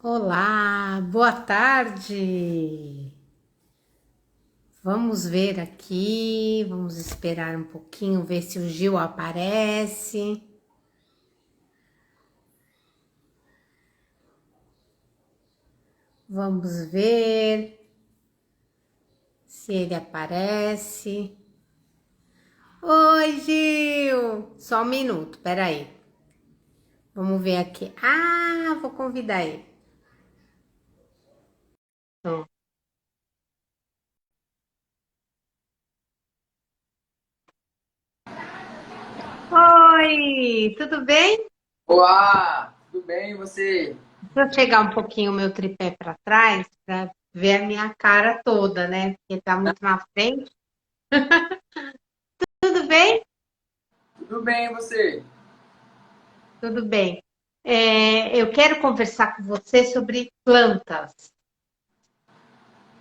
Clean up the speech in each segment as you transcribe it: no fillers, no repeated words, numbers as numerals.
Olá, boa tarde. Vamos ver aqui, vamos esperar um pouquinho, ver se o Gil aparece. Vamos ver se ele aparece. Oi, Gil! Só um minuto, peraí. Vamos ver aqui. Ah, vou convidar ele. Pronto. Oi, tudo bem? Olá, tudo bem e você? Deixa eu chegar um pouquinho o meu tripé para trás para ver a minha cara toda, né? Porque tá muito na frente. Tudo bem? Tudo bem e você? Tudo bem. Eu quero conversar com você sobre plantas.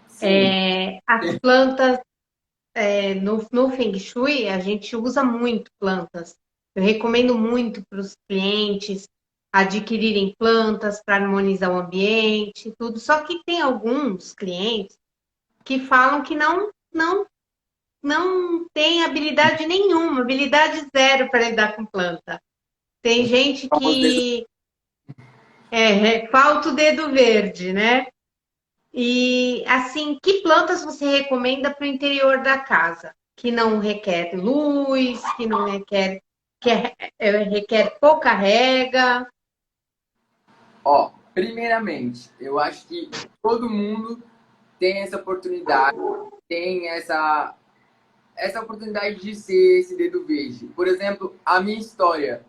Sim, As plantas, no Feng Shui, a gente usa muito plantas. Eu recomendo muito para os clientes adquirirem plantas para harmonizar o ambiente, tudo. Só que tem alguns clientes que falam que não tem habilidade nenhuma, habilidade zero para lidar com planta. Tem gente vamos ver. que falta o dedo verde, né? E assim, que plantas você recomenda para o interior da casa? Que não requer luz, que não requer, requer pouca rega. Primeiramente, eu acho que todo mundo tem essa oportunidade, tem essa oportunidade de ser esse dedo verde. Por exemplo, a minha história.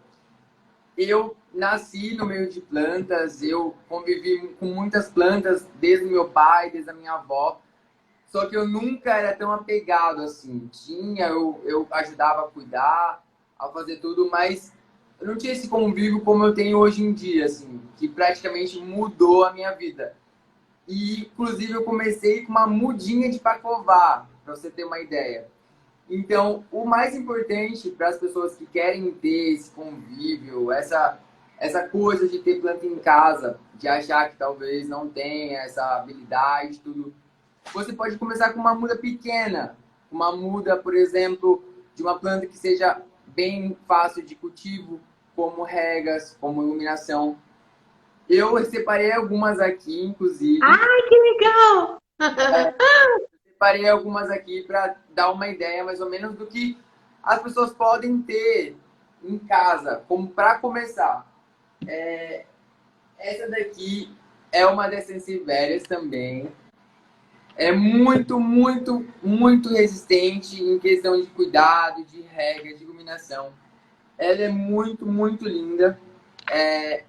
Eu nasci no meio de plantas, eu convivi com muitas plantas desde o meu pai, desde a minha avó. Só que eu nunca era tão apegado assim. Eu ajudava a cuidar, a fazer tudo, mas eu não tinha esse convívio como eu tenho hoje em dia, assim, que praticamente mudou a minha vida. E, inclusive, eu comecei com uma mudinha de pacová, para você ter uma ideia. Então, o mais importante para as pessoas que querem ter esse convívio, essa coisa de ter planta em casa, de achar que talvez não tenha essa habilidade, tudo, você pode começar com uma muda pequena. Uma muda, por exemplo, de uma planta que seja bem fácil de cultivo, como regas, como iluminação. Eu separei algumas aqui, inclusive. Ai, que legal! Separei algumas aqui para dar uma ideia mais ou menos do que as pessoas podem ter em casa, como para começar. Essa daqui é uma das sensivérias também. É muito, muito, muito resistente em questão de cuidado, de regra, de iluminação. Ela é muito, muito linda.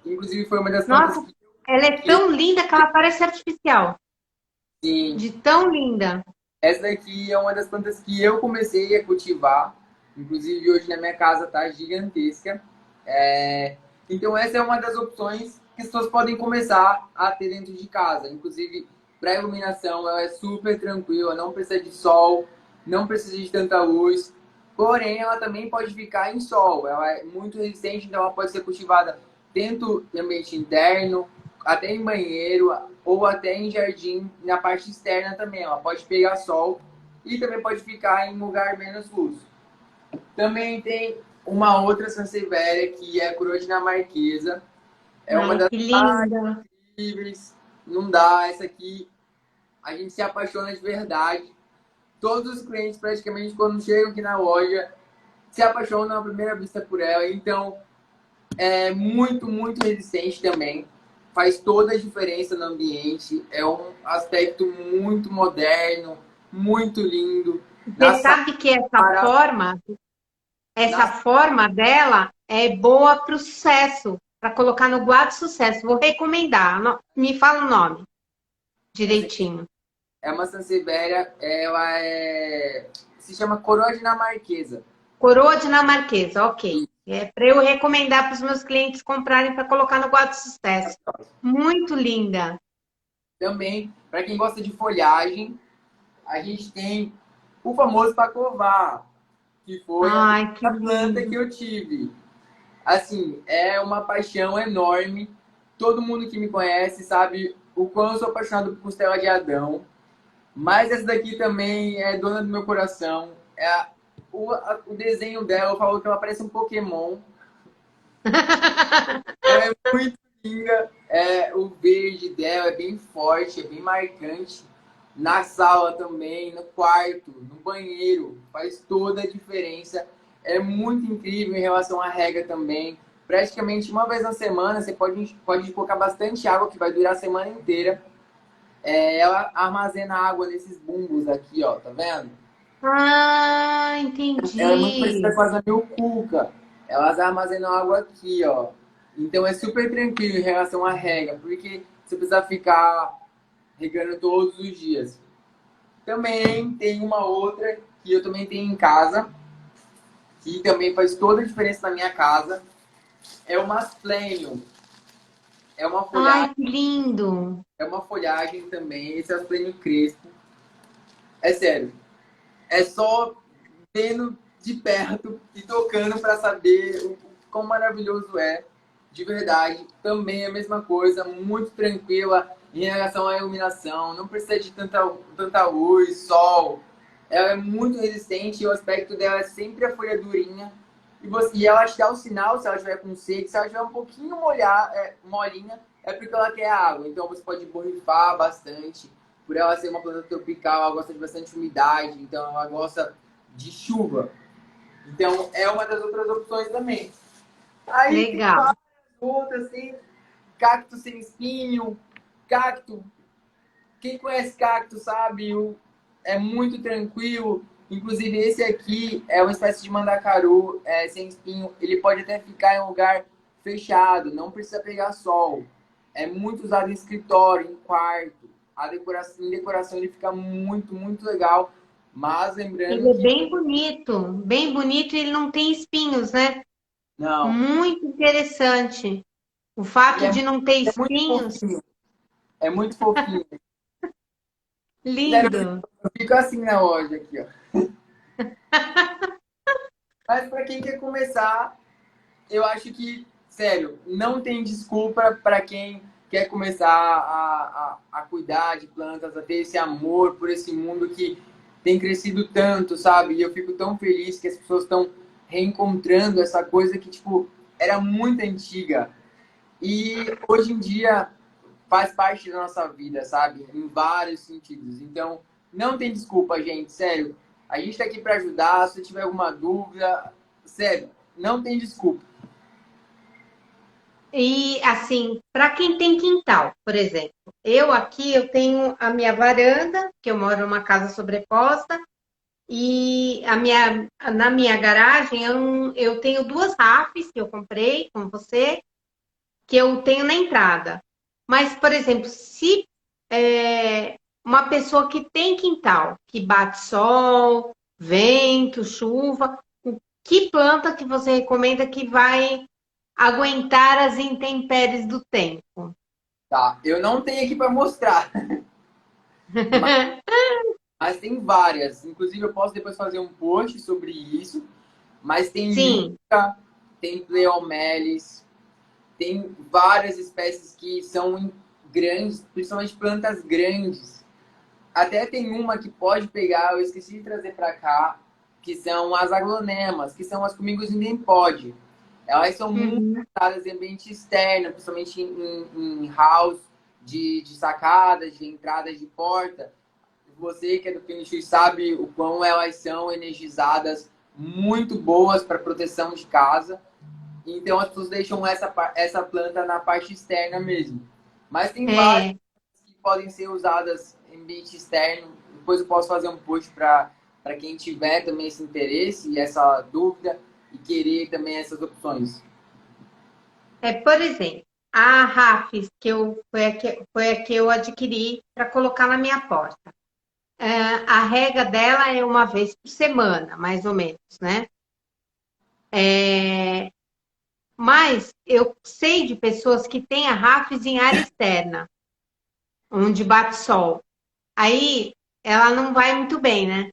Inclusive foi uma das plantas Nossa, ela é que tão linda que ela parece artificial. assim, De tão linda. essa daqui é uma das plantas que eu comecei a cultivar. Inclusive hoje na minha casa está gigantesca. Então essa é uma das opções que as pessoas podem começar a ter dentro de casa. Inclusive para iluminação ela é super tranquila, não precisa de sol, não precisa de tanta luz. Porém ela também pode ficar em sol. Ela é muito resistente, então ela pode ser cultivada tanto em ambiente interno, até em banheiro ou até em jardim na parte externa também. Ela pode pegar sol e também pode ficar em lugar menos luz. Também tem uma outra sansevieria que é a coroa dinamarquesa. É uma Ai, das que mais linda. incríveis. Não dá, essa aqui a gente se apaixona de verdade. Todos os clientes praticamente quando chegam aqui na loja se apaixonam à primeira vista por ela. Então é muito, muito resistente também. Faz toda a diferença no ambiente. É um aspecto muito moderno, muito lindo. Na Você sala, sabe que essa na forma dela é boa para o sucesso, para colocar no guarda sucesso. Vou recomendar. Me fala o nome essa aqui direitinho. é uma sansevieria, se chama coroa dinamarquesa. Coroa dinamarquesa, ok. É para eu recomendar para os meus clientes comprarem para colocar no guarda sucesso. Muito linda. Também, para quem gosta de folhagem, a gente tem o famoso pacová, que foi a Ai, que primeira planta lindo. que eu tive. Assim, é uma paixão enorme. todo mundo que me conhece sabe o quão eu sou apaixonado por costela de Adão. Mas essa daqui também é dona do meu coração. O desenho dela, eu falo que ela parece um Pokémon. Ela é muito linda. O verde dela é bem forte, é bem marcante. Na sala também, no quarto, no banheiro. Faz toda a diferença. É muito incrível em relação à rega também. Praticamente uma vez na semana, você pode colocar bastante água, que vai durar a semana inteira. Ela armazena água nesses bumbos aqui, ó, tá vendo? Ah, Ela é muito parecida entendi. com as da meu Cuca. Elas armazenam água aqui, ó. Então é super tranquilo em relação à rega, porque você precisa ficar regando todos os dias. Também tem uma outra que eu também tenho em casa, que também faz toda a diferença na minha casa. É uma Asplenium. É uma Ai, folhagem, que lindo. é uma folhagem também, esse Asplenium crespo. É sério, é só vendo de perto e tocando para saber o quão maravilhoso é. De verdade, também é a mesma coisa, muito tranquila em relação à iluminação, não precisa de tanta luz, sol. Ela é muito resistente e o aspecto dela é sempre a folha durinha. E ela te dá o sinal se ela estiver com sede, se ela estiver um pouquinho molinha, é porque ela quer água. Então você pode borrifar bastante. Por ela ser uma planta tropical, ela gosta de bastante umidade, então ela gosta de chuva. Então é uma das outras opções também. Aí tem Legal. várias outras, assim, cacto sem espinho, cacto. Quem conhece cacto sabe, é muito tranquilo. Inclusive esse aqui é uma espécie de mandacaru sem espinho. Ele pode até ficar em um lugar fechado, não precisa pegar sol. É muito usado em escritório, em quarto. Em decoração ele fica muito, muito legal. Mas Ele lembrando é que bem bonito e ele não tem espinhos, né? não, Muito interessante. O ele fato de não ter é muito espinhos, fofinho. É muito fofinho. Sério, lindo. eu fico assim na loja aqui, ó. Mas para quem quer começar, eu acho que, sério, não tem desculpa para quem quer começar a cuidar de plantas, a ter esse amor por esse mundo que tem crescido tanto, sabe? E eu fico tão feliz que as pessoas estão reencontrando essa coisa que, tipo, era muito antiga. E hoje em dia faz parte da nossa vida, sabe? Em vários sentidos. Então, não tem desculpa, gente, sério. A gente tá aqui para ajudar. Se tiver alguma dúvida, sério, não tem desculpa. E assim, para quem tem quintal, por exemplo, eu aqui eu tenho a minha varanda, que eu moro numa casa sobreposta, e na minha garagem eu tenho duas rafes que eu comprei com você, que eu tenho na entrada. Mas, por exemplo, se uma pessoa que tem quintal, que bate sol, vento, chuva, que planta que você recomenda que vai aguentar as intempéries do tempo? Tá, eu não tenho aqui para mostrar, mas, mas tem várias. Inclusive, eu posso depois fazer um post sobre isso. Mas tem Sim. yucca, tem pleomelis, tem várias espécies que são grandes, principalmente plantas grandes. Até tem uma que pode pegar, eu esqueci de trazer para cá, que são as aglonemas, que são as comigo ninguém pode. Elas são muito Uhum. usadas em ambiente externo, principalmente em house de sacadas, de entradas de porta. Você que é do Feng Shui sabe o quão elas são energizadas, muito boas para proteção de casa. Então as pessoas deixam essa planta na parte externa mesmo. Mas tem várias É, que podem ser usadas em ambiente externo. Depois eu posso fazer um post para quem tiver também esse interesse e essa dúvida e querer também essas opções. por exemplo, a Rafis, foi a que eu adquiri para colocar na minha porta. A rega dela é uma vez por semana, mais ou menos, né? Mas eu sei de pessoas que têm a Rafis em área externa, onde bate sol. Aí ela não vai muito bem, né?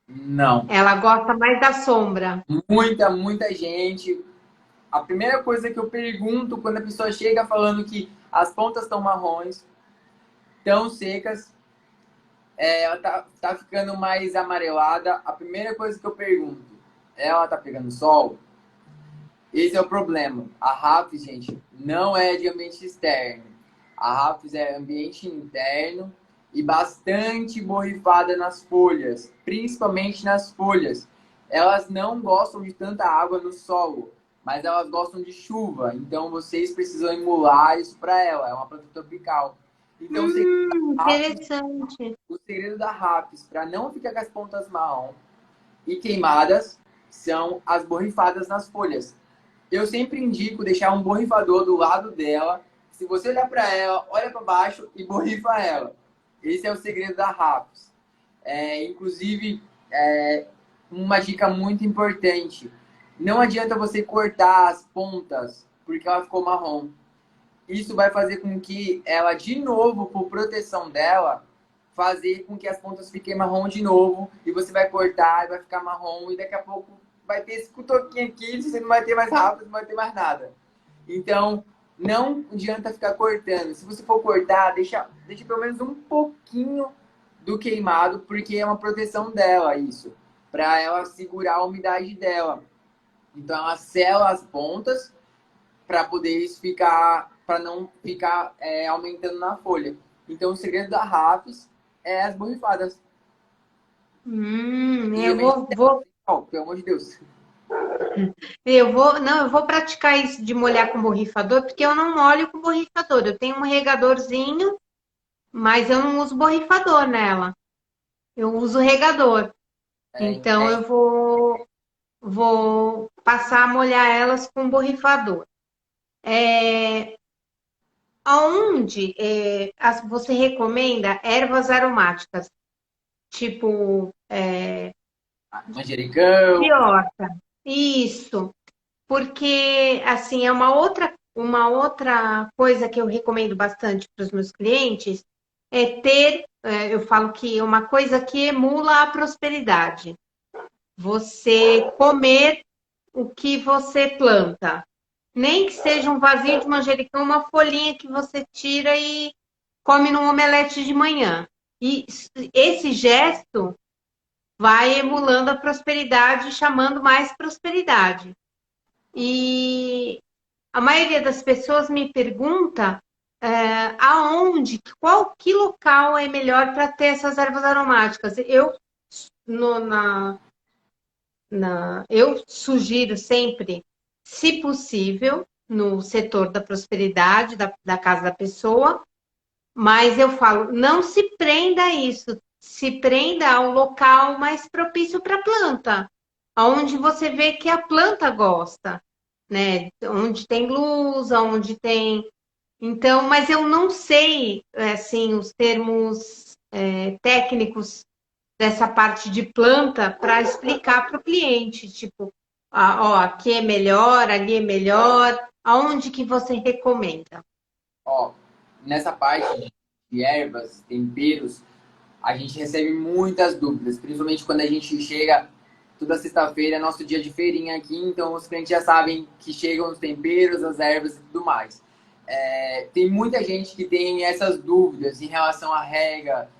Não. Ela gosta mais da sombra. Muita gente. a primeira coisa que eu pergunto quando a pessoa chega falando que as pontas estão marrons, tão secas, ela tá ficando mais amarelada, a primeira coisa que eu pergunto, ela tá pegando sol? Esse é o problema. A Rafis, gente, não é de ambiente externo. A Rafis é ambiente interno e bastante borrifada nas folhas, principalmente nas folhas. Elas não gostam de tanta água no solo, mas elas gostam de chuva. Então vocês precisam emular isso para ela. É uma planta tropical. Então Interessante. o segredo da Rafis para não ficar com as pontas marrom e queimadas são as borrifadas nas folhas. Eu sempre indico deixar um borrifador do lado dela. Se você olhar para ela, olha para baixo e borrifa ela. Esse é o segredo da Rapos. Inclusive, uma dica muito importante. Não adianta você cortar as pontas porque ela ficou marrom. Isso vai fazer com que ela, de novo, por proteção dela, fazer com que as pontas fiquem marrom de novo. E você vai cortar e vai ficar marrom. E daqui a pouco vai ter esse cutoquinho aqui, você não vai ter mais rápido, não vai ter mais nada. Então, não adianta ficar cortando. Se você for cortar, deixa pelo menos um pouquinho do queimado, porque é uma proteção dela isso, para ela segurar a umidade dela. Então, ela sela as pontas para poder isso ficar, para não ficar aumentando na folha. Então, o segredo da Rafis é as borrifadas. E Eu ambiente vou, pelo amor de Deus. não, eu vou praticar isso de molhar com borrifador, porque eu não molho com borrifador. Eu tenho um regadorzinho, mas eu não uso borrifador nela. Eu uso regador. Então É, eu vou passar a molhar elas com borrifador. Aonde você recomenda ervas aromáticas, tipo de manjericão. horta? Isso, porque assim é uma outra coisa que eu recomendo bastante para os meus clientes é ter, eu falo que é uma coisa que emula a prosperidade. Você comer o que você planta. Nem que seja um vasinho de manjericão, uma folhinha que você tira e come num omelete de manhã. E esse gesto vai emulando a prosperidade, chamando mais prosperidade. E a maioria das pessoas me pergunta que local é melhor para ter essas ervas aromáticas. No, na, eu sugiro sempre, se possível, no setor da prosperidade da casa da pessoa, mas eu falo, não se prenda a isso, se prenda ao local mais propício para a planta, onde você vê que a planta gosta, né? Onde tem luz, onde tem. Então, mas eu não sei, assim, os termos técnicos dessa parte de planta para explicar para o cliente, tipo, ó, aqui é melhor, ali é melhor, aonde que você recomenda? Ó, nessa parte de ervas, temperos, a gente recebe muitas dúvidas, principalmente quando a gente chega toda sexta-feira, é nosso dia de feirinha aqui, então os clientes já sabem que chegam os temperos, as ervas e tudo mais. Tem muita gente que tem essas dúvidas em relação à rega,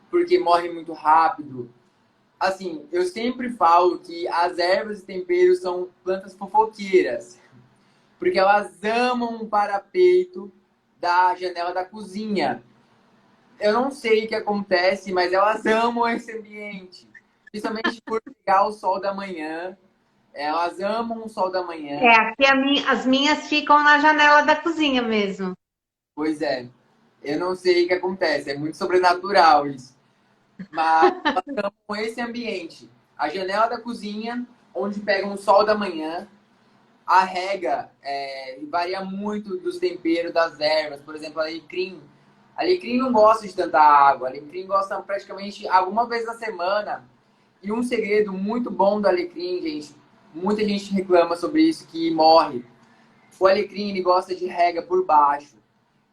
porque morre muito rápido. Assim, eu sempre falo que as ervas e temperos são plantas fofoqueiras, porque elas amam o parapeito da janela da cozinha. Eu não sei o que acontece, mas elas amam esse ambiente. Principalmente por pegar o sol da manhã. Elas amam o sol da manhã. Aqui as minhas ficam na janela da cozinha mesmo. Pois é, eu não sei o que acontece. É muito sobrenatural isso. Mas elas amam esse ambiente. A janela da cozinha, onde pegam o sol da manhã. A rega varia muito dos temperos, das ervas. Por exemplo, alecrim. Alecrim não gosta de tanta água. Alecrim gosta praticamente alguma vez na semana. E um segredo muito bom do alecrim, gente, muita gente reclama sobre isso, que morre. O alecrim, ele gosta de rega por baixo.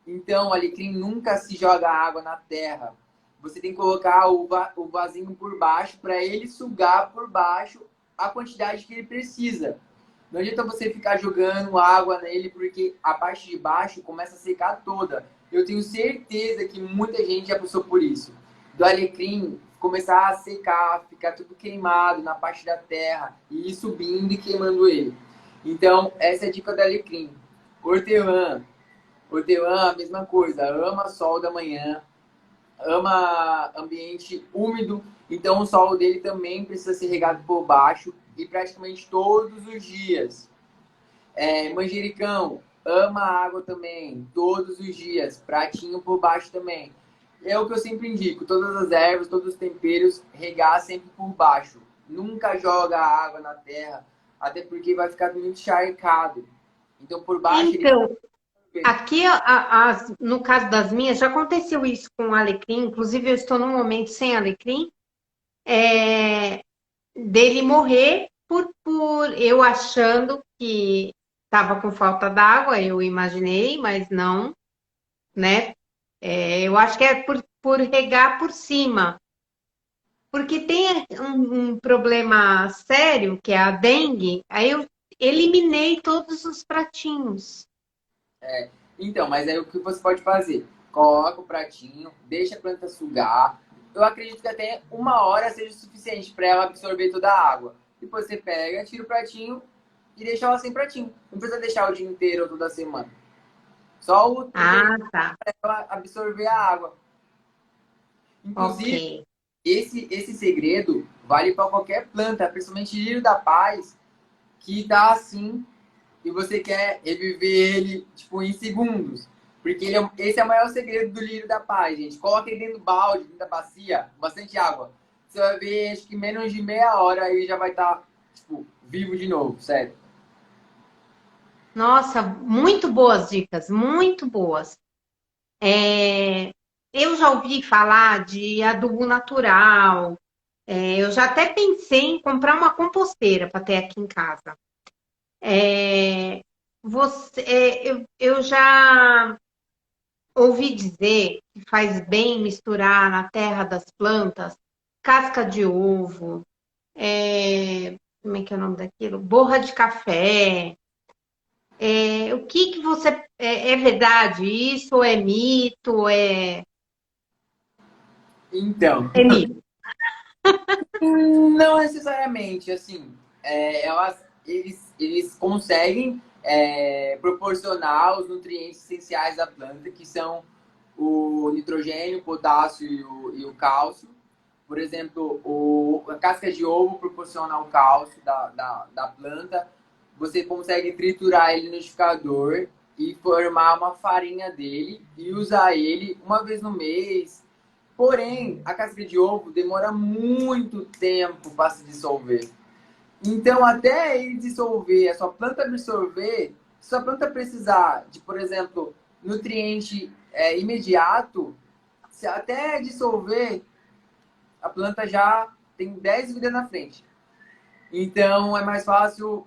Então, o alecrim nunca se joga água na terra. Você tem que colocar o vasinho por baixo para ele sugar por baixo a quantidade que ele precisa. Não adianta você ficar jogando água nele, porque a parte de baixo começa a secar toda. Eu tenho certeza que muita gente já passou por isso. Do alecrim começar a secar, ficar tudo queimado na parte da terra, e ir subindo e queimando ele. Então, essa é a dica do alecrim. Hortelã. Hortelã, a mesma coisa. Ama sol da manhã, ama ambiente úmido, então o solo dele também precisa ser regado por baixo e praticamente todos os dias. Manjericão, ama água também, todos os dias, pratinho por baixo também. É o que eu sempre indico, todas as ervas, todos os temperos, regar sempre por baixo. Nunca joga água na terra, até porque vai ficar muito encharcado. Então por baixo ele... Então, aqui, no caso das minhas, já aconteceu isso com o alecrim, inclusive eu estou num momento sem alecrim, é, dele morrer por eu achando que estava com falta d'água, eu imaginei, mas não, né? Eu acho que é por regar por cima, porque tem um problema sério, que é a dengue, aí eu eliminei todos os pratinhos. Então, mas aí o que você pode fazer? Coloca o pratinho, deixa a planta sugar. Eu acredito que até 1 hora seja o suficiente para ela absorver toda a água. Depois você pega, tira o pratinho e deixa ela sem pratinho. Não precisa deixar o dia inteiro ou toda semana. Só o tempo Ah, tá. para ela absorver a água. Ok. Inclusive, esse segredo vale para qualquer planta, principalmente lírio da paz, que tá assim e você quer reviver ele, tipo, em segundos. Porque esse é o maior segredo do lírio da paz, gente. Coloca ele dentro do balde, dentro da bacia, bastante água. Você vai ver, acho que menos de meia hora ele já vai estar, tipo, vivo de novo, sério. Nossa, muito boas dicas, muito boas. Eu já ouvi falar de adubo natural. Eu já até pensei em comprar uma composteira para ter aqui em casa. É, eu já ouvi dizer que faz bem misturar na terra das plantas casca de ovo, como é que é o nome daquilo? Borra de café. O que você. É verdade isso? Ou é mito? Então, É mito. não necessariamente, assim, eles conseguem proporcionar os nutrientes essenciais da planta, que são o nitrogênio, o potássio e o cálcio. Por exemplo, a casca de ovo proporciona o cálcio da planta. Você consegue triturar ele no liquidificador e formar uma farinha dele e usar ele 1 vez no mês. Porém, a casca de ovo demora muito tempo para se dissolver. Então, até ele dissolver, a sua planta absorver, se a planta precisar de, por exemplo, nutriente imediato, se até dissolver, a planta já tem 10 vidas na frente. Então, é mais fácil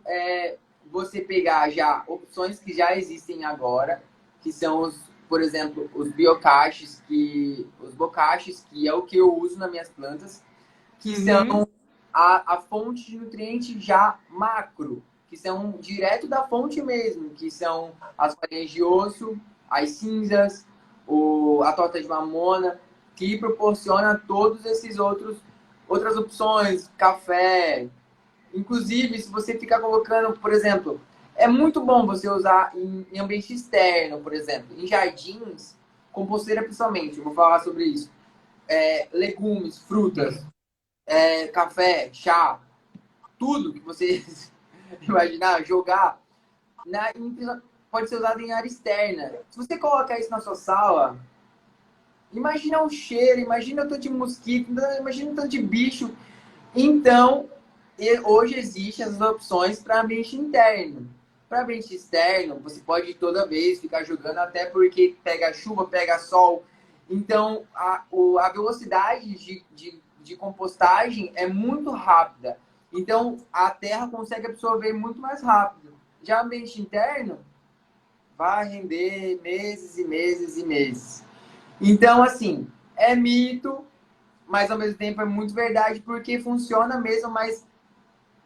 você pegar já opções que já existem agora, que são por exemplo, os bocaches, que é o que eu uso nas minhas plantas, que Uhum. são a fonte de nutriente já macro, que são direto da fonte mesmo, que são as farinhas de osso, as cinzas, a torta de mamona, que proporciona todos esses outras opções, café. Inclusive, se você ficar colocando, por exemplo, é muito bom você usar em ambiente externo, por exemplo, em jardins, composteira principalmente, eu vou falar sobre isso. Legumes, frutas, café, chá, tudo que você imaginar, jogar, na, pode ser usado em área externa. Se você colocar isso na sua sala, imagina o cheiro, imagina o tanto de mosquito, imagina o tanto de bicho. Então, hoje existem as opções para ambiente interno. Para ambiente externo, você pode toda vez ficar jogando, até porque pega chuva, pega sol. Então, a velocidade de compostagem é muito rápida. Então, a terra consegue absorver muito mais rápido. Já ambiente interno, vai render meses e meses e meses. Então, assim, é mito, mas ao mesmo tempo é muito verdade, porque funciona mesmo, mas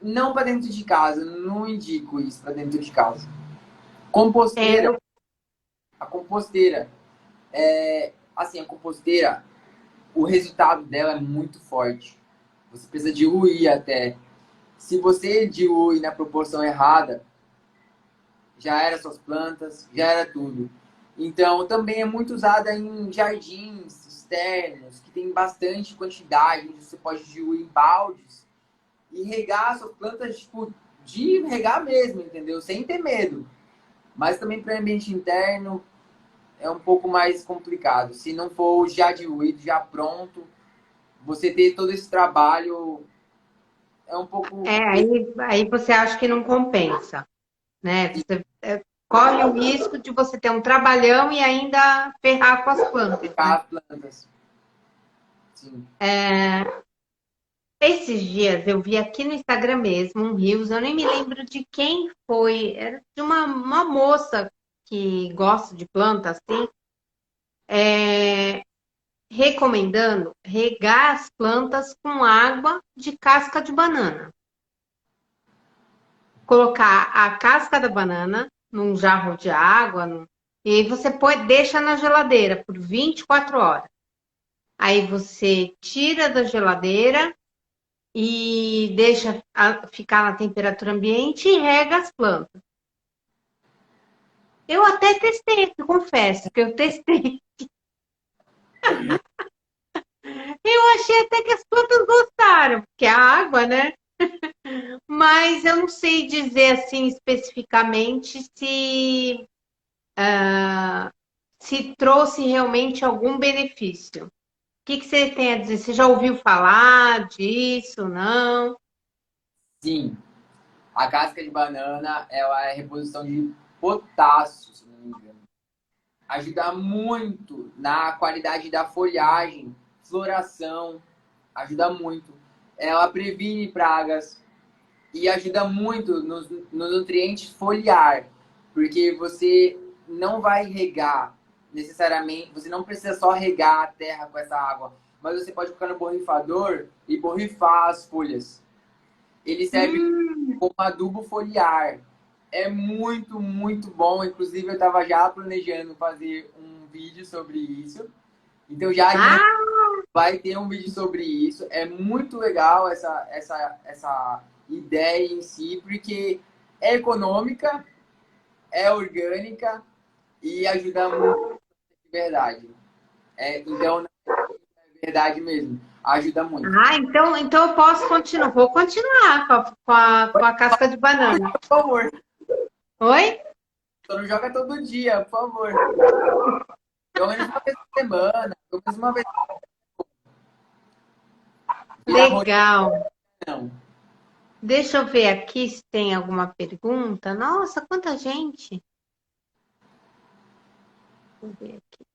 Não para dentro de casa, não indico isso para dentro de casa. É, Composteira, a composteira, assim, a composteira, o resultado dela é muito forte. Você precisa diluir até. Se você dilui na proporção errada, já era suas plantas, já era tudo. Então, também é muito usada em jardins externos, que tem bastante quantidade, onde você pode diluir em baldes e regar suas plantas, tipo, de regar mesmo, entendeu? Sem ter medo. Mas também para ambiente interno é um pouco mais complicado. Se não for já diluído, já pronto, você ter todo esse trabalho é um pouco. aí você acha que não compensa, né? Você corre o risco de você ter um trabalhão e ainda ferrar com as plantas, Complicar né? as plantas. Sim. Esses dias eu vi aqui no Instagram mesmo um Reels, eu nem me lembro de quem foi, era de uma moça que gosta de plantas, assim, recomendando regar as plantas com água de casca de banana. Colocar a casca da banana num jarro de água, e aí você deixa na geladeira por 24 horas. Aí você tira da geladeira e deixa ficar na temperatura ambiente e rega as plantas. Eu até testei, eu confesso que eu testei. Eu achei até que as plantas gostaram, porque é a água, né? Mas eu não sei dizer assim especificamente se trouxe realmente algum benefício. O que você tem a dizer? Você já ouviu falar disso? Não? Sim. A casca de banana, ela é reposição de potássio, se não me engano. Ajuda muito na qualidade da folhagem, floração, ajuda muito. Ela previne pragas e ajuda muito no nutriente foliar, porque você não vai regar necessariamente, você não precisa só regar a terra com essa água, mas você pode colocar no borrifador e borrifar as folhas. Ele serve como adubo foliar. É muito, muito bom. Inclusive, eu estava já planejando fazer um vídeo sobre isso. Então, já adianta, Ah, vai ter um vídeo sobre isso. É muito legal essa ideia em si, porque é econômica, é orgânica e ajuda muito de verdade. Então, é verdade mesmo. Ajuda muito. então eu posso continuar. Vou continuar com a casca de banana. Por favor, Oi? só não joga todo dia, por favor. Pelo menos uma vez por semana, pelo menos uma vez. Virar rotina, Legal. não. Deixa eu ver aqui se tem alguma pergunta. Nossa, quanta gente. Deixa eu ver aqui.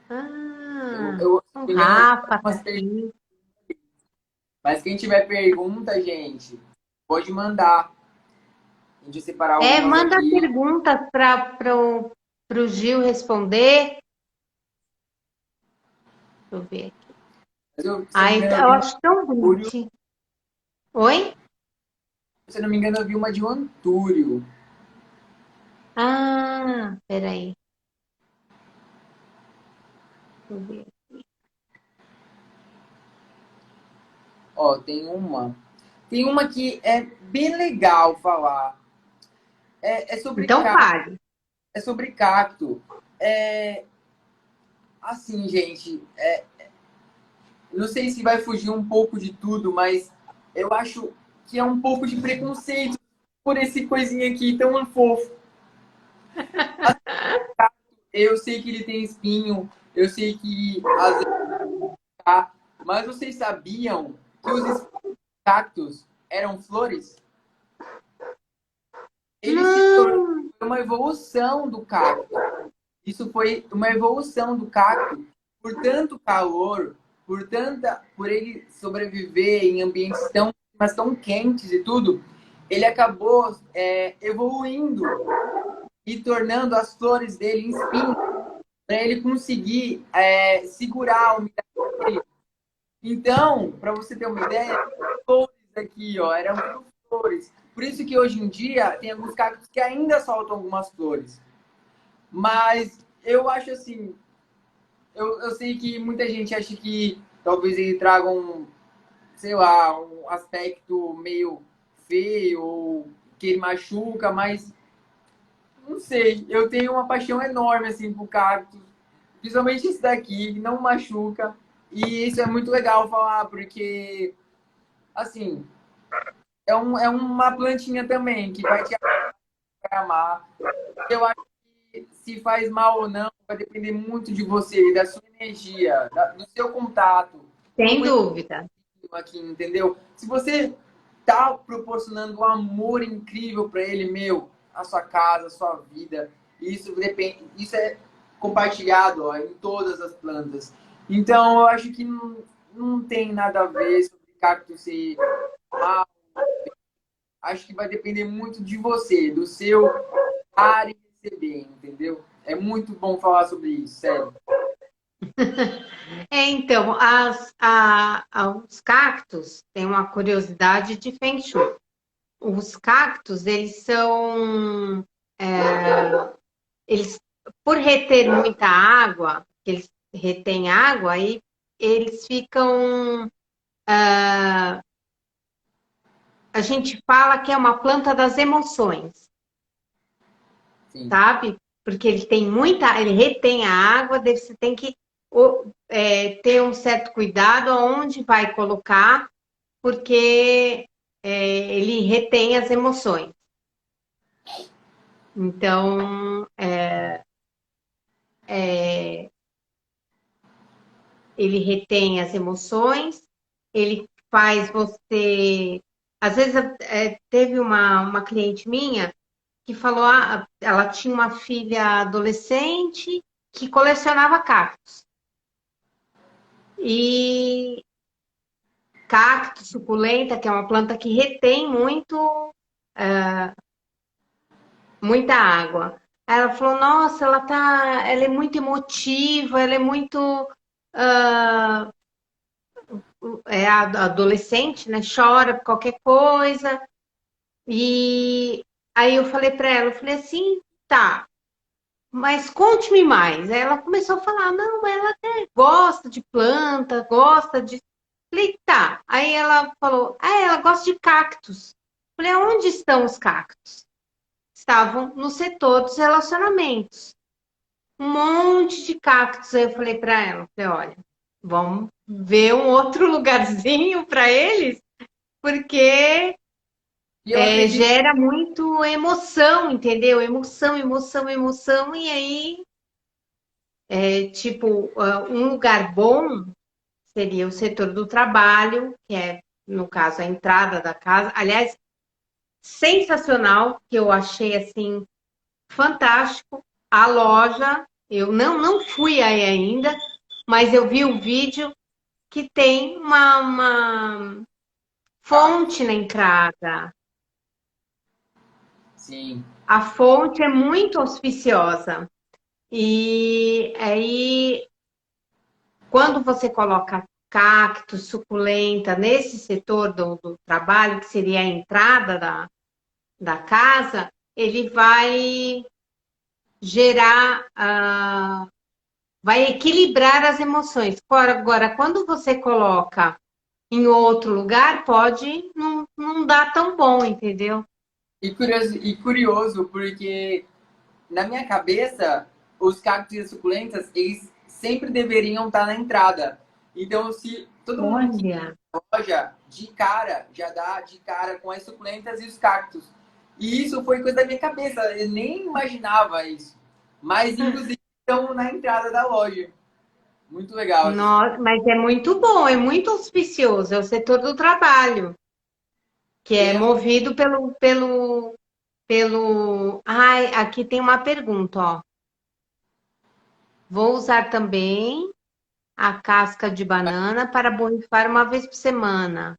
Ah, Eu, se o não me engano, eu Rafa tá umas aqui. mas quem tiver pergunta, gente, pode mandar. A gente separar algumas Manda aqui. perguntas para o Gil responder. Deixa eu ver aqui. Mas eu, se não me Ai, engano, eu eu vi uma acho tão de Antúrio. bonitinho. Oi? Se não me engano, eu vi uma de um Antúrio. Ah, peraí. Deixa eu ver. Ó, tem uma. Tem uma que é bem legal falar. É sobre Então cacto. fale. É sobre cacto. É, assim, gente, não sei se vai fugir um pouco de tudo, mas eu acho que é um pouco de preconceito por esse coisinha aqui tão fofo. Eu sei que ele tem espinho, eu sei que às vezes tá, mas vocês sabiam que os cactos eram flores? Ele se tornou Não. uma evolução do cacto. Isso foi uma evolução do cacto por tanto calor, por ele sobreviver em ambientes mas tão quentes e tudo, ele acabou evoluindo e tornando as flores dele em espinhos para ele conseguir segurar a umidade dele. Então, para você ter uma ideia, flores aqui, ó, eram tudo flores. Por isso que hoje em dia tem alguns cactos que ainda soltam algumas flores. Mas eu acho assim, eu sei que muita gente acha que talvez ele traga um, sei lá, um aspecto meio feio ou que ele machuca, mas não sei, eu tenho uma paixão enorme assim por cactos, principalmente esse daqui, que não machuca. E isso é muito legal falar, porque assim, é uma plantinha também que vai te amar. Eu acho que se faz mal ou não vai depender muito de você, da sua energia, do seu contato. Sem Como dúvida. aqui, entendeu? Se você tá proporcionando um amor incrível para ele, meu, a sua casa, a sua vida, isso depende, isso é compartilhado, ó, em todas as plantas. Então, eu acho que não tem nada a ver sobre cacto ser mal. Acho que vai depender muito de você, do seu dar e receber, entendeu? É muito bom falar sobre isso, sério. Então, os cactos têm uma curiosidade de Feng Shui. Os cactos, eles são, eles, por reter muita água, eles retêm água, aí eles ficam, a gente fala que é uma planta das emoções, Sim. sabe? Porque ele tem muita, ele retém a água, daí você tem que ter um certo cuidado aonde vai colocar, porque ele retém as emoções. Então, ele retém as emoções, ele faz você. Às vezes, teve uma cliente minha que falou, ela tinha uma filha adolescente que colecionava cactos. E cacto, suculenta, que é uma planta que retém muita água. Aí ela falou, nossa, ela é muito emotiva, ela é muito ah, adolescente, né? Chora por qualquer coisa. E aí eu falei para ela, eu falei assim, tá, mas conte-me mais. Aí ela começou a falar, não, ela até gosta de planta, gosta de. Falei, tá. Aí ela falou, ela gosta de cactos. Falei, onde estão os cactos? Estavam no setor dos relacionamentos. Um monte de cactos. Aí eu falei para ela, falei, olha, vamos ver um outro lugarzinho para eles, porque E eu acredito, gera muito emoção, entendeu? Emoção, emoção, emoção, e aí, tipo, um lugar bom seria o setor do trabalho, que é, no caso, a entrada da casa. Aliás, sensacional, que eu achei assim fantástico. A loja, eu não fui aí ainda, mas eu vi o vídeo que tem uma cactos. fonte na entrada. Sim. A fonte é muito auspiciosa. E aí, quando você coloca cacto, suculenta nesse setor do trabalho, que seria a entrada da casa, ele vai gerar, vai equilibrar as emoções. Agora, quando você coloca em outro lugar, pode não dar tão bom, entendeu? E curioso, porque na minha cabeça, os cactos e suculentas, eles sempre deveriam estar na entrada. Então, se todo mundo que Olha, loja, de cara, já dá de cara com as suculentas e os cactos. E isso foi coisa da minha cabeça, eu nem imaginava isso. Mas, inclusive, estão na entrada da loja. Muito legal essas coisas. nossa, mas é muito bom, é muito auspicioso, é o setor do trabalho, que é Tem as... movido pelo. Ai, aqui tem uma pergunta, ó. Vou usar também a casca de banana para borrifar uma vez por semana.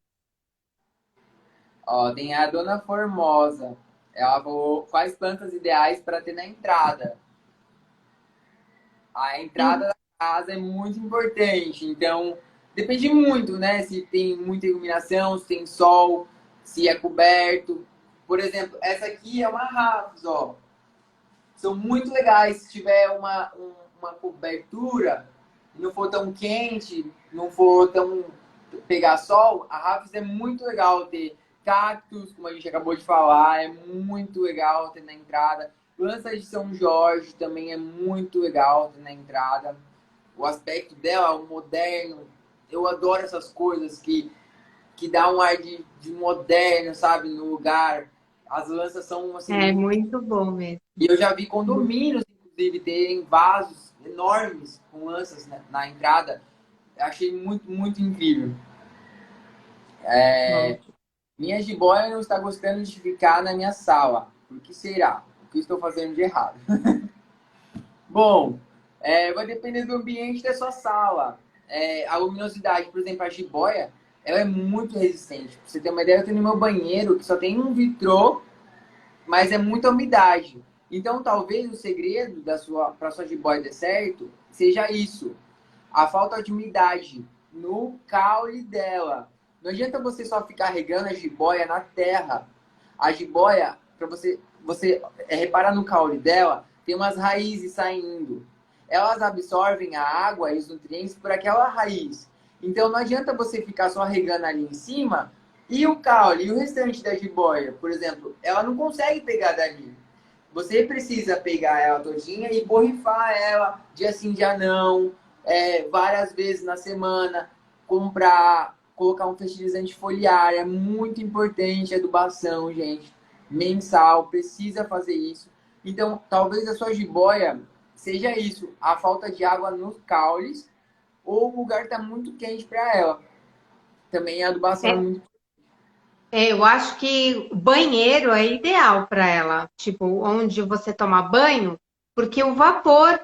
Ó, tem a Dona Formosa. Ela falou quais plantas ideais para ter na entrada. A entrada da casa é muito importante. Então, Depende muito, né? Se tem muita iluminação, se tem sol, se é coberto. Por exemplo, essa aqui é uma Rafts, ó. São muito legais. Se tiver uma cobertura, não for tão quente, não for tão pegar sol, a Rafts é muito legal ter cactos, como a gente acabou de falar, é muito legal ter na entrada. Lança de São Jorge também é muito legal ter na entrada. O aspecto dela, o moderno, eu adoro essas coisas que dá um ar de moderno, sabe, no lugar. As lanças são assim É muito. muito bom mesmo. E eu já vi condomínios, inclusive, terem vasos enormes com lanças na entrada. Eu achei muito, muito incrível. Bom. Minha jiboia não está gostando de ficar na minha sala. Por que será? O que estou fazendo de errado? Bom, vai depender do ambiente da sua sala. A luminosidade, por exemplo, a jiboia, ela é muito resistente. Pra você ter uma ideia, eu tenho no meu banheiro que só tem um vitrô, mas é muita umidade. Então, talvez o segredo para sua jiboia dar certo seja isso: a falta de umidade no caule dela. Não adianta você só ficar regando a jiboia na terra. A jiboia, para você reparar no caule dela, tem umas raízes saindo. Elas absorvem a água e os nutrientes por aquela raiz. Então não adianta você ficar só regando ali em cima e o caule e o restante da jiboia, por exemplo, ela não consegue pegar dali. Você precisa pegar ela todinha e borrifar ela dia sim, dia não, várias vezes na semana, comprar, colocar um fertilizante foliar, é muito importante a adubação, gente, mensal, precisa fazer isso. Então, talvez a sua jiboia seja isso, a falta de água nos caules, ou o lugar está muito quente para ela. Também a adubação é É, muito. eu acho que banheiro é ideal para ela, tipo, onde você toma banho, porque o vapor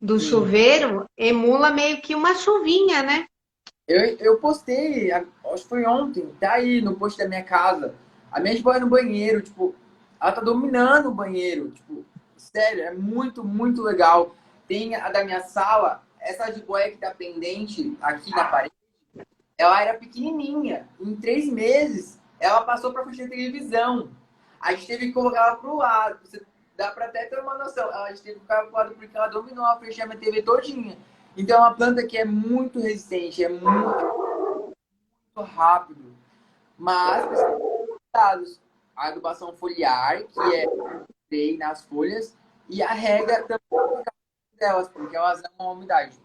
do Sim. chuveiro emula meio que uma chuvinha, né? Eu postei, acho que foi ontem, tá aí no post da minha casa. A minha jiboia no banheiro, tipo, ela tá dominando o banheiro. Tipo, sério, é muito, muito legal. Tem a da minha sala, essa jiboia que tá pendente aqui na parede, ela era pequenininha. Em 3 meses, ela passou pra frente da televisão. A gente teve que colocar ela pro lado. Dá pra até ter uma noção. A gente teve que colocar ela pro lado porque ela dominou a frente da minha TV todinha. Então, é uma planta que é muito resistente, é muito rápido, mas precisa de cuidados. A adubação foliar, que é spray nas folhas, e a rega também delas, porque elas amam a umidade.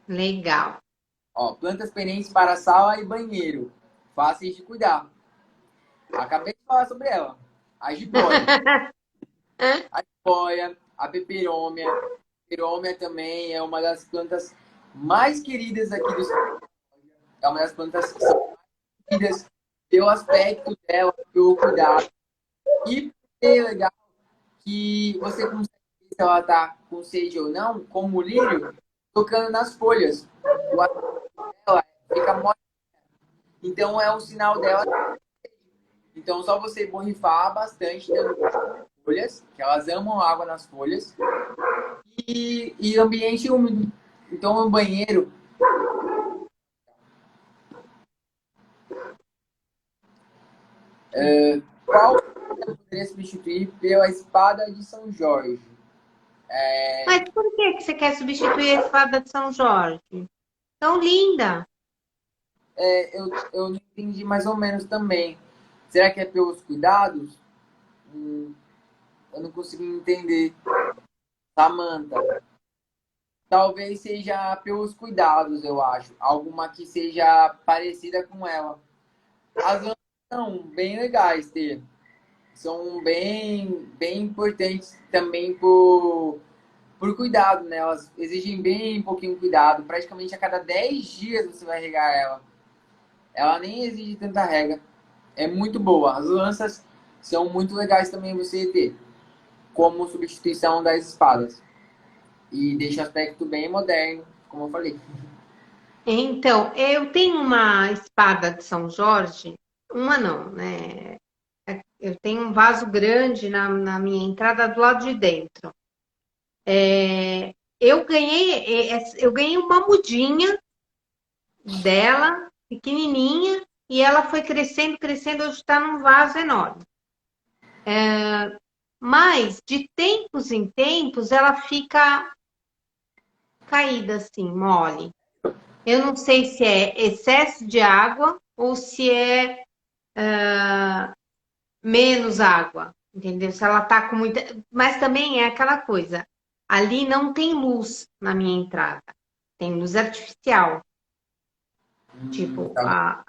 Legal. Ó, plantas perenes para sala e banheiro, fáceis de cuidar. Acabei de falar sobre ela. A jiboia. A jiboia, a peperômia. A peperômia também é uma das plantas mais queridas aqui do Ceará. É uma das plantas que são queridas pelo aspecto dela, pelo cuidado. E é legal que você consegue ver se ela está com sede ou não, como o lírio, tocando nas folhas. O aspecto dela fica mole. Então é um sinal dela. Então só você borrifar bastante dentro das folhas, que elas amam água nas folhas, e ambiente úmido. Então no banheiro. Qual poderia substituir pela espada de São Jorge? Mas por que você quer substituir a espada de São Jorge? Tão linda. Eu não entendi mais ou menos também. Será que é pelos cuidados? Eu não consigo entender. Samantha. Talvez seja pelos cuidados, eu acho. Alguma que seja parecida com ela. As lãs são bem legais ter. São bem importantes também por cuidado, né? Elas exigem bem pouquinho cuidado. Praticamente a cada 10 dias você vai regar ela. Ela nem exige tanta rega. É muito boa. As lanças são muito legais também você ter, como substituição das espadas. E deixa o aspecto bem moderno, como eu falei. Então, eu tenho uma espada de São Jorge, uma não, né? Eu tenho um vaso grande na minha entrada do lado de dentro. eu ganhei uma mudinha dela, pequenininha, e ela foi crescendo, crescendo, hoje está num vaso enorme. Mas, de tempos em tempos, ela fica caída assim, mole. Eu não sei se é excesso de água ou se é menos água, entendeu? Se ela tá com muita. Mas também é aquela coisa. Ali não tem luz na minha entrada. Tem luz artificial. Tipo, Tá.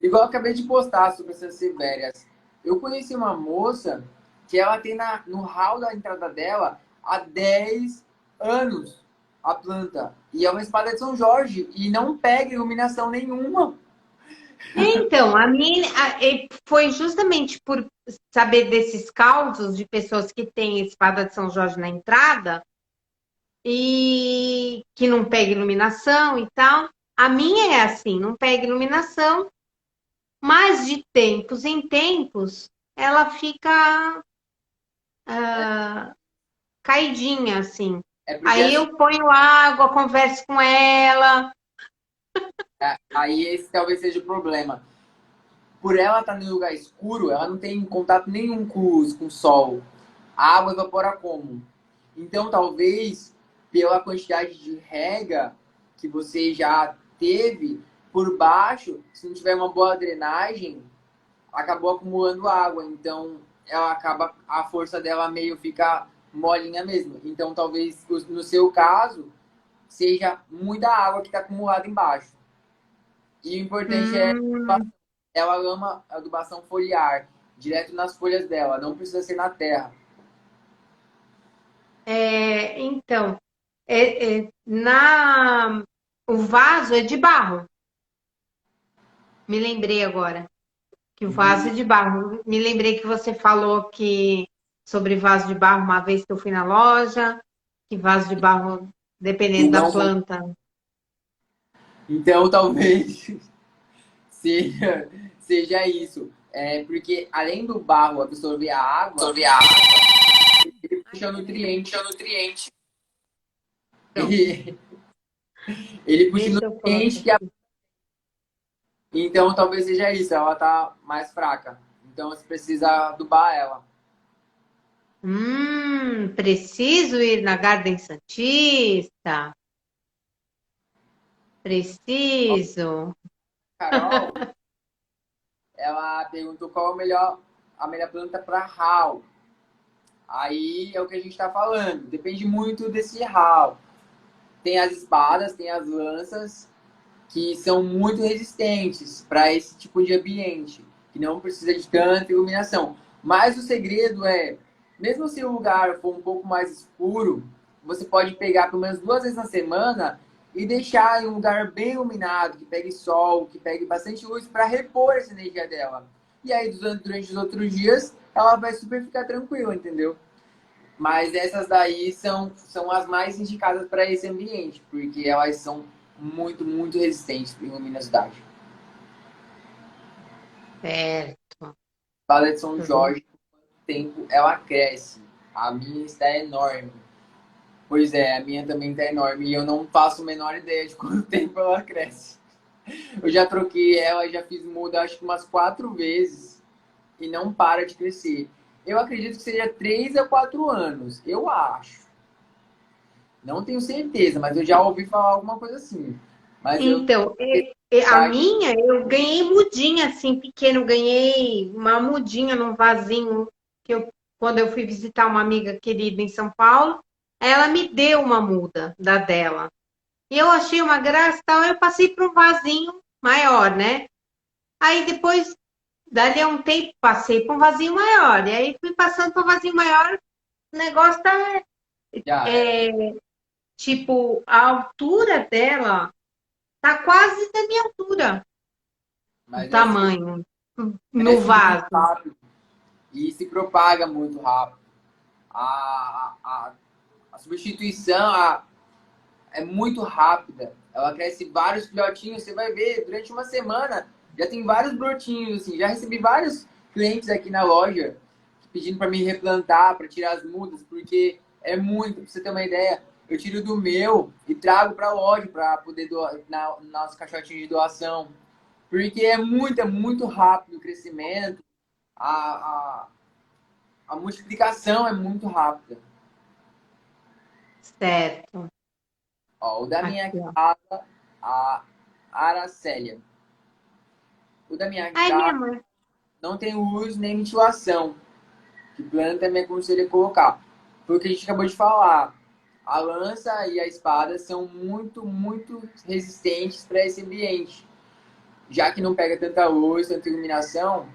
Igual eu acabei de postar sobre essas Sibérias. Eu conheci uma moça que ela tem no hall da entrada dela há 10 anos a planta. E é uma espada de São Jorge e não pega iluminação nenhuma. Então, foi justamente por saber desses causos de pessoas que têm espada de São Jorge na entrada e que não pega iluminação e tal. A minha é assim, não pega iluminação, mas de tempos em tempos ela fica caidinha, assim. É porque Aí assim, eu ponho água, converso com ela. aí esse talvez seja o problema. Por ela estar em lugar escuro, ela não tem contato nenhum com o sol. A água evapora como? Então, talvez, pela quantidade de rega que você já teve por baixo, se não tiver uma boa drenagem, acabou acumulando água. Então, ela acaba, a força dela meio fica molinha mesmo. Então, talvez, no seu caso, seja muita água que está acumulada embaixo. E o importante é Hum, ela ama adubação foliar, direto nas folhas dela, não precisa ser na terra. então, o vaso é de barro. Me lembrei agora que o vaso E é de barro. Me lembrei que você falou que sobre vaso de barro uma vez que eu fui na loja, que vaso de barro, dependendo da não, planta. então talvez seja isso. É, porque além do barro absorver a água, ele puxa nutriente. Pronto, Ele, ele puxa deixa eu colocar nutriente aqui. então talvez seja isso, ela tá mais fraca. Então você precisa adubar ela. Preciso ir na Garden Santista. Preciso. Carol, ela perguntou qual é a melhor planta para hall. Aí é o que a gente está falando. Depende muito desse hall. Tem as espadas, tem as lanças, que são muito resistentes para esse tipo de ambiente, que não precisa de tanta iluminação. Mas o segredo é, mesmo se o lugar for um pouco mais escuro, você pode pegar pelo menos 2 vezes na semana e deixar em um lugar bem iluminado, que pegue sol, que pegue bastante luz para repor essa energia dela. E aí, durante os outros dias, ela vai super ficar tranquila, entendeu? Mas essas daí são as mais indicadas para esse ambiente, porque elas são muito, muito resistentes em luminosidade. Certo. Palha de São Jorge, com o tempo, ela cresce. A minha está enorme. Pois é, a minha também está enorme. E eu não faço a menor ideia de quanto tempo ela cresce. Eu já troquei ela, já fiz muda acho que umas 4 vezes e não para de crescer. Eu acredito que seja 3 a 4 anos. Eu acho. Não tenho certeza, mas eu já ouvi falar alguma coisa assim. Mas eu Então, a minha, eu ganhei mudinha assim, pequeno, ganhei uma mudinha num vasinho quando eu fui visitar uma amiga querida em São Paulo, ela me deu uma muda da dela. E eu achei uma graça, e tal, eu passei para um vasinho maior, né? Aí depois, dali a um tempo, passei para um vasinho maior. E aí fui passando para um vasinho maior, o negócio tá, já era. é, tipo, a altura dela tá quase da minha altura, o Mas tamanho, no cresce muito vaso. rápido e se propaga muito rápido. A substituição é muito rápida. Ela cresce vários filhotinhos. Você vai ver, durante uma semana já tem vários brotinhos. Assim. Já recebi vários clientes aqui na loja pedindo para me replantar, para tirar as mudas, porque é muito, para você ter uma ideia. eu tiro do meu e trago para loja para poder doar na nosso caixotinho de doação. Porque é muito rápido o crescimento, a, a, a multiplicação é muito rápida. Certo. Ó, o da minha Aqui, ó. casa, a Aracélia. O da minha Ai, minha casa mãe. não tem luz nem ventilação. Que planta me aconselha colocar. Foi o que a gente acabou de falar. A lança e a espada são muito resistentes para esse ambiente. Já que não pega tanta luz, tanta iluminação,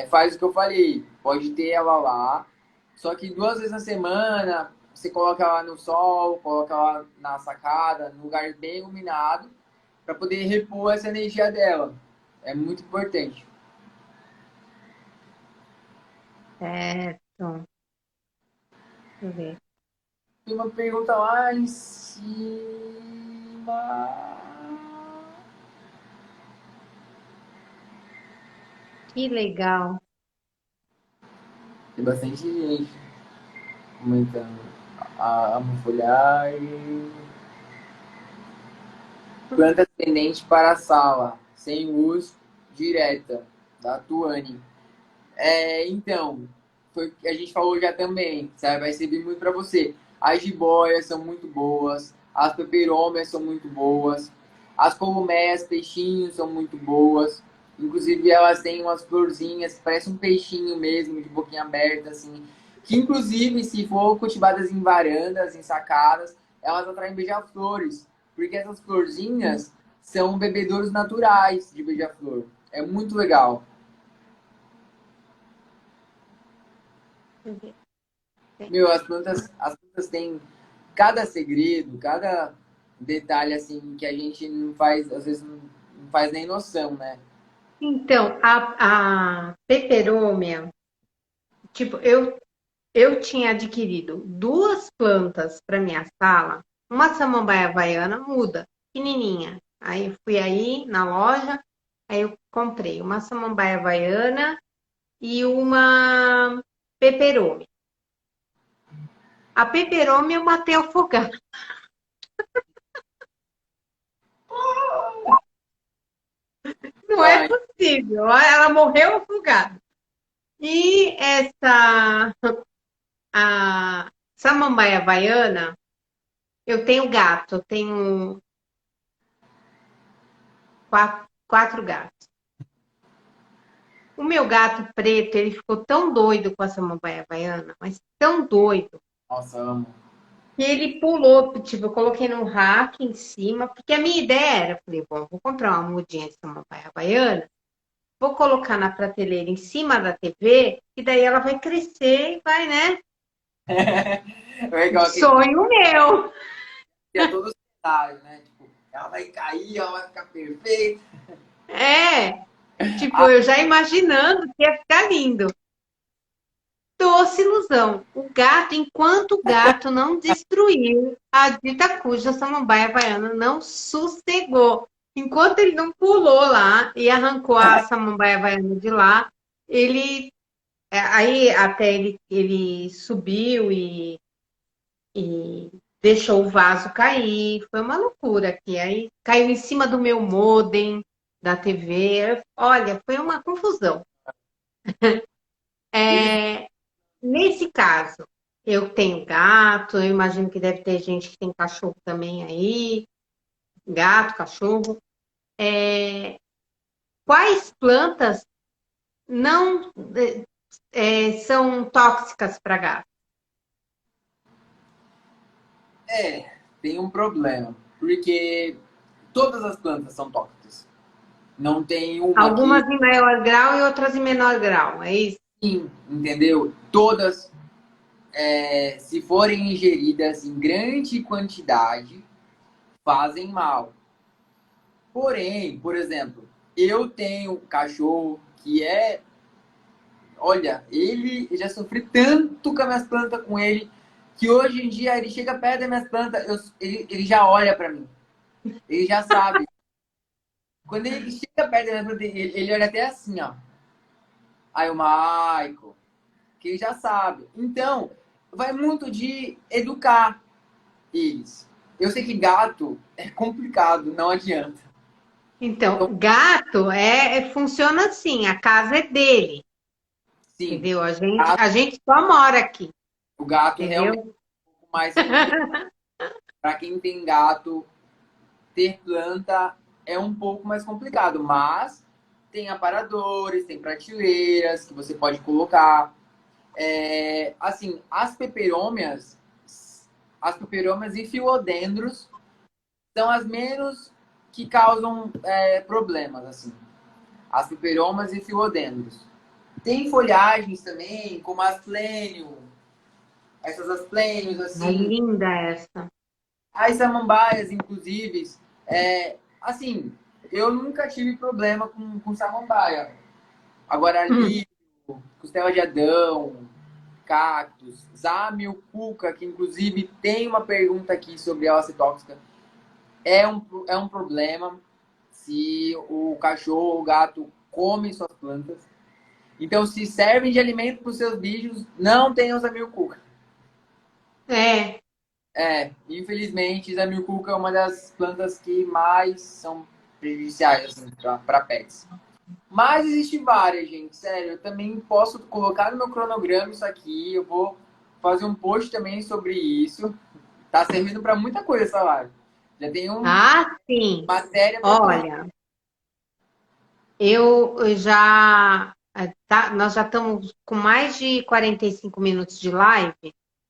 faz o que eu falei. Pode ter ela lá, só que 2 vezes na semana você coloca ela no sol, coloca ela na sacada, num lugar bem iluminado, para poder repor essa energia dela. É muito importante. Certo. Deixa eu ver. Tem uma pergunta lá em cima. Que legal. Tem bastante gente comentando. A folhagem. Planta tendente para a sala, sem luz direta, da Tuane. Então, foi o que a gente falou já também, sabe? Vai servir muito para você. As jiboias são muito boas, as peperômias são muito boas, as columeias, peixinhos são muito boas. Inclusive, elas têm umas florzinhas, parece um peixinho mesmo, de boquinha aberta, assim. Que, inclusive, se for cultivadas em varandas, em sacadas, elas atraem beija-flores. Porque essas florzinhas são bebedouros naturais de beija-flor. É muito legal. Deixa eu ver. Meu, as plantas têm cada segredo, cada detalhe assim que a gente não faz, às vezes não faz nem noção, né? Então, a peperômia, tipo, eu tinha adquirido duas plantas para minha sala, uma samambaia havaiana muda, pequenininha. Aí eu fui aí na loja, aí eu comprei uma samambaia havaiana e uma peperômia. A peperômia eu matei afogada. Não é Ai, possível. Ela morreu afogada. E essa a samambaia havaiana, eu tenho gato, eu tenho quatro gatos. O meu gato preto, ele ficou tão doido com a samambaia havaiana, mas tão doido, nossa, amo. que ele pulou, tipo, eu coloquei no rack em cima, porque a minha ideia era, falei, bom, vou comprar uma mudinha de samambaia havaiana, vou colocar na prateleira em cima da TV, e daí ela vai crescer e vai, né? É igual que Sonho meu! cria todo o cenário, né? Tipo, ela vai cair, ela vai ficar perfeita. É, tipo, Ah, eu já imaginando que ia ficar lindo. Doce ilusão. O gato, enquanto o gato não destruiu a dita cuja samambaia havaiana não sossegou. Enquanto ele não pulou lá e arrancou a samambaia havaiana de lá, ele aí até ele subiu e deixou o vaso cair. Foi uma loucura aqui. Aí caiu em cima do meu modem da TV. Olha, foi uma confusão. eles, Nesse caso, eu tenho gato, eu imagino que deve ter gente que tem cachorro também aí, gato, cachorro. Quais plantas não são tóxicas para gato? tem um problema, porque todas as plantas são tóxicas. Não tem uma que Algumas em maior grau e outras em menor grau, é isso? sim, entendeu? Todas, se forem ingeridas em grande quantidade, fazem mal. Porém, por exemplo, eu tenho um cachorro que olha, ele já sofri tanto com as minhas plantas com ele, que hoje em dia ele chega perto das minhas plantas, ele já olha para mim. Ele já sabe. Quando ele chega perto das minhas plantas, ele olha até assim, ó. Aí o Michael, que ele já sabe. Então, vai muito de educar. Eles. Eu sei que gato é complicado, não adianta. Então, Então, gato funciona assim, a casa é dele, sim, entendeu? A gente, gato- a gente só mora aqui, o gato realmente entendeu? é um pouco mais complicado. Para quem tem gato, ter planta é um pouco mais complicado, mas tem aparadores, tem prateleiras que você pode colocar. Assim, as peperômias e filodendros são as menos que causam problemas, assim. As peperomas e filodendros. Tem folhagens também, como asplênio, essas asplênios, É assim. linda essa. As samambaias, inclusive, assim, eu nunca tive problema com samambaia. Agora, Hum, ali, costela de Adão, cactos, zamioculca, que inclusive tem uma pergunta aqui sobre a óssea tóxica, é um problema se o cachorro ou o gato come suas plantas. Então, se servem de alimento para os seus bichos, não tenham zamioculca. é, Infelizmente, zamioculca é uma das plantas que mais são prejudiciais assim, para pets. Mas existem várias, gente. Sério, eu também posso colocar no meu cronograma isso aqui. Eu vou fazer um post também sobre isso. Tá servindo para muita coisa essa live. Já tem uma sim. matéria para produzir. Olha, eu já, nós já estamos com mais de 45 minutos de live.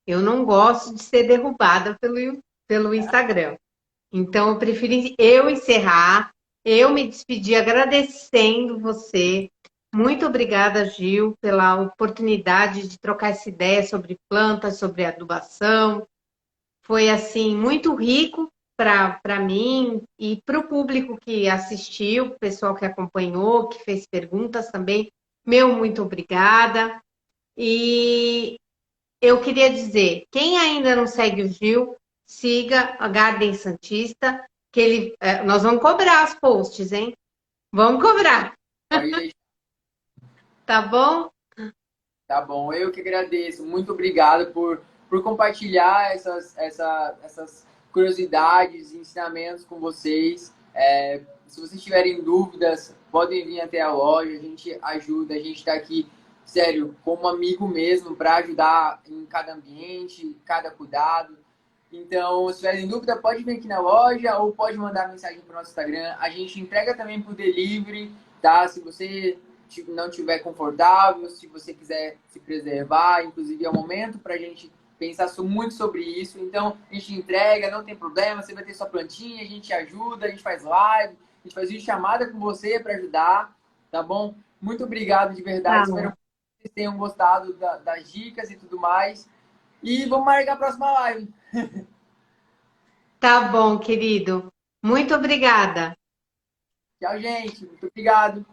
Eu não gosto de ser derrubada pelo Instagram. Então, eu preferi eu encerrar, eu me despedir agradecendo você. Muito obrigada, Gil, pela oportunidade de trocar essa ideia sobre plantas, sobre adubação. Foi assim muito rico para mim e para o público que assistiu, o pessoal que acompanhou, que fez perguntas também. Meu muito obrigada. E eu queria dizer, quem ainda não segue o Gil, siga a Garden Santista, que nós vamos cobrar as posts, hein? Vamos cobrar, Pode deixar. tá bom? Tá bom, eu que agradeço. Muito obrigado por compartilhar essas curiosidades e ensinamentos com vocês. Se vocês tiverem dúvidas, podem vir até a loja, a gente ajuda, a gente está aqui, sério, como amigo mesmo, para ajudar em cada ambiente, cada cuidado. Então, se tiverem dúvida, pode vir aqui na loja ou pode mandar mensagem para o nosso Instagram. A gente entrega também por delivery, tá? Se você não estiver confortável, se você quiser se preservar, inclusive é o momento para a gente pensar muito sobre isso. Então, a gente entrega, não tem problema, você vai ter sua plantinha, a gente ajuda, a gente faz live, a gente faz vídeo chamada com você para ajudar, tá bom? Muito obrigado de verdade, espero Tá, que vocês tenham gostado das dicas e tudo mais. E vamos marcar a próxima live. tá bom, querido. Muito obrigada. Tchau, gente. Muito obrigado.